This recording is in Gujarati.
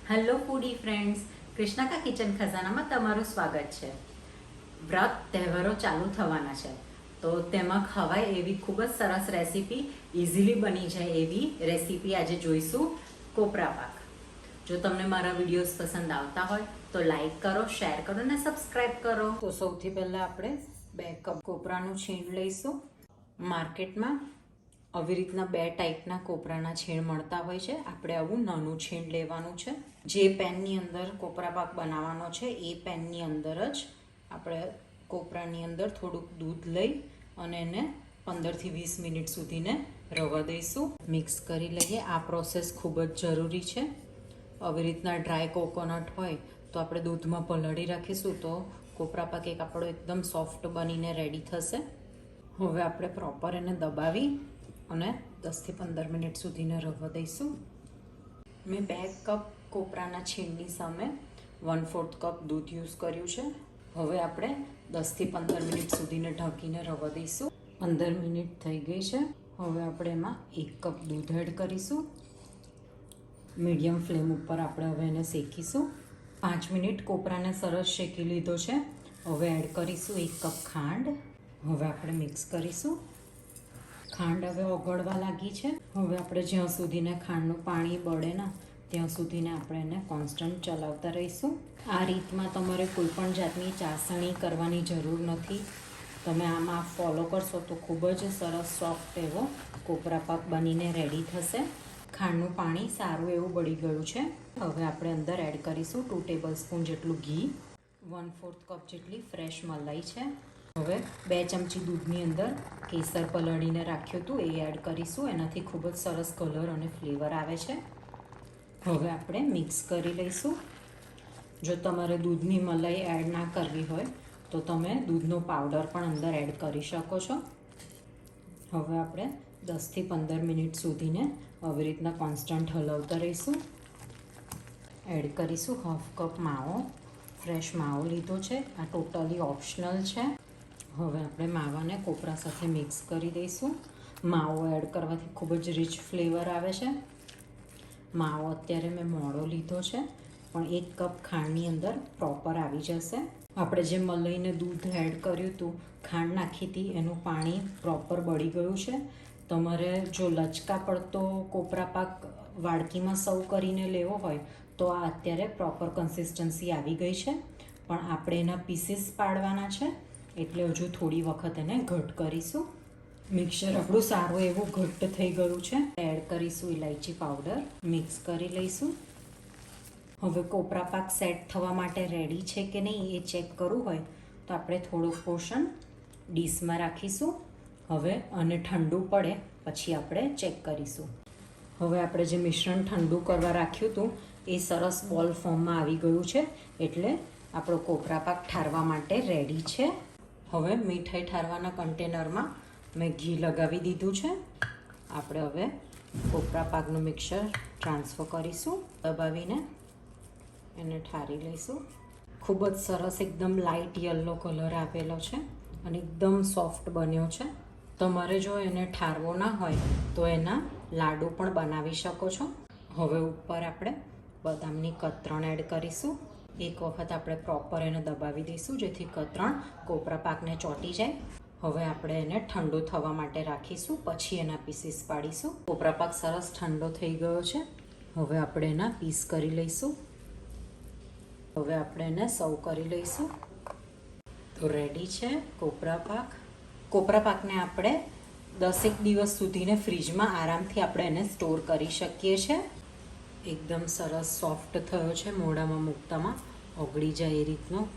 હેલો ફૂડી ફ્રેન્ડ્સ, કૃષ્ણા કિચન ખજાનામાં તમારું સ્વાગત છે. વ્રત તહેવારો ચાલુ થવાના છે, તો તેમાં ખવાય એવી ખૂબ જ સરસ રેસીપી, ઇઝીલી બની જાય એવી રેસીપી આજે જોઈશું, કોપરા પાક. જો તમને મારા વિડીયોઝ પસંદ આવતા હોય તો લાઈક કરો, શેર કરો અને સબસ્ક્રાઈબ કરો. તો સૌથી પહેલાં આપણે 2 કપ કોપરાનું છીણ લઈશું. માર્કેટમાં આવી રીતના 2 ટાઈપના કોપરાના છીણ મળતા હોય છે. આપણે આવું નાનું છીણ લેવાનું છે. જે પેનની અંદર કોપરા પાક બનાવવાનો છે એ પેનની અંદર જ આપણે કોપરાની અંદર થોડુંક દૂધ લઈ અને એને 15થી 20 મિનિટ સુધીને રવા દઈશું. મિક્સ કરી લઈએ. આ પ્રોસેસ ખૂબ જ જરૂરી છે. આવી રીતના ડ્રાય કોકોનટ હોય તો આપણે દૂધમાં પલાળી રાખીશું તો કોપરા પાક એક આપણો એકદમ સોફ્ટ બનીને રેડી થશે. હવે આપણે પ્રોપર એને દબાવી અને 10થી 15 મિનિટ સુધીને રવા દઈશું. મેં 2 કપ કોપરાના છીણની સામે 1/4 કપ દૂધ યુઝ કર્યું છે. હવે આપણે 10થી 15 મિનિટ સુધીને ઢાંકીને રવા દઈશું. 15 મિનિટ થઈ ગઈ છે. હવે આપણે એમાં 1 કપ દૂધ એડ કરીશું. મીડિયમ ફ્લેમ ઉપર આપણે હવે એને શેકીશું. 5 મિનિટ કોપરાને સરસ શેકી લીધો છે. હવે એડ કરીશું 1 કપ ખાંડ. હવે આપણે મિક્સ કરીશું. ખાંડ હવે ઓગળવા લાગી છે. હવે આપણે જ્યાં સુધીને ખાંડનું પાણી બળે ને ત્યાં સુધીને આપણે એને કોન્સ્ટન્ટ ચલાવતા રહીશું. આ રીતમાં તમારે કોઈ પણ જાતની ચાસણી કરવાની જરૂર નથી. તમે આમાં ફોલો કરશો તો ખૂબ જ સરસ સોફ્ટ એવો કોપરા પાક બનીને રેડી થશે. ખાંડનું પાણી સારું એવું બળી ગયું છે. હવે આપણે અંદર એડ કરીશું 2 ટેબલ સ્પૂન જેટલું ઘી. 1/4 કપ જેટલી ફ્રેશ મલાઈ છે. હવે 2 ચમચી દૂધની અંદર કેસર પલાળીને રાખ્યું હતું એ એડ કરીશું. એનાથી ખૂબ જ સરસ કલર અને ફ્લેવર આવે છે. હવે આપણે મિક્સ કરી લઈશું. જો તમારે દૂધની મલાઈ એડ ના કરવી હોય તો તમે દૂધનો પાવડર પણ અંદર એડ કરી શકો છો. હવે આપણે 10થી 15 મિનિટ સુધીને આવી રીતના કોન્સ્ટન્ટ હલાવતા રહીશું. એડ કરીશું 1/2 કપ માવો. ફ્રેશ માવો લીધો છે. આ ટોટલી ઓપ્શનલ છે. હવે આપણે માવાને કોપરા સાથે મિક્સ કરી દઈશું. માવો એડ કરવાથી ખૂબ જ રીચ ફ્લેવર આવે છે. માવો અત્યારે મેં મોડો લીધો છે પણ 1 કપ ખાંડની અંદર પ્રોપર આવી જશે. આપણે જે મલાઈને દૂધ એડ કર્યું હતું, ખાંડ નાખી હતી, એનું પાણી પ્રોપર બળી ગયું છે. તમારે જો લચકા પડતો કોપરા પાક વાડકીમાં સર્વ કરીને લેવો હોય તો આ અત્યારે પ્રોપર કન્સિસ્ટન્સી આવી ગઈ છે. પણ આપણે એના પીસીસ પાડવાના છે એટલે હજુ થોડી વખત એને ઘટ કરીશું. મિક્સર આપણું સારું એવું ઘટ્ટ થઈ ગયું છે. એડ કરીશું ઇલાયચી પાવડર. મિક્સ કરી લઈશું. હવે કોપરા પાક સેટ થવા માટે રેડી છે કે નહીં એ ચેક કરવું હોય તો આપણે થોડુંક પોર્શન ડીશમાં રાખીશું. હવે અને ઠંડુ પડે પછી આપણે ચેક કરીશું. હવે આપણે જે મિશ્રણ ઠંડુ કરવા રાખ્યું હતું એ સરસ બોલ ફોર્મમાં આવી ગયું છે એટલે આપણો કોપરા પાક ઠારવા માટે રેડી છે. હવે મીઠાઈ ઠારવાના કન્ટેનરમાં મેં ઘી લગાવી દીધું છે. આપણે હવે કોપરા પાકનું મિક્સર ટ્રાન્સફર કરીશું. દબાવીને એને ઠારી લઈશું. ખૂબ જ સરસ એકદમ લાઇટ યલો કલર આવેલો છે અને એકદમ સોફ્ટ બન્યો છે. તમારે જો એને ઠારવો ના હોય તો એના લાડુ પણ બનાવી શકો છો. હવે ઉપર આપણે બદામની કતરણ એડ કરીશું. એક વખત આપણે પ્રોપર એને દબાવી દઈશું જેથી કતરણ કોપરા પાકને ચોંટી જાય. હવે આપણે એને ઠંડો થવા માટે રાખીશું, પછી એના પીસીસ પાડીશું. કોપરા પાક સરસ ઠંડો થઈ ગયો છે. હવે આપણે એના પીસ કરી લઈશું. હવે આપણે એને સર્વ કરી લઈશું. તો રેડી છે કોપરા પાક. કોપરા પાકને આપણે 10 દિવસ સુધીને ફ્રીજમાં આરામથી આપણે એને સ્ટોર કરી શકીએ છીએ. એકદમ સરસ સોફ્ટ થયો છે. મોઢામાં મૂકતામાં ઓગળી જાય એ રીતનો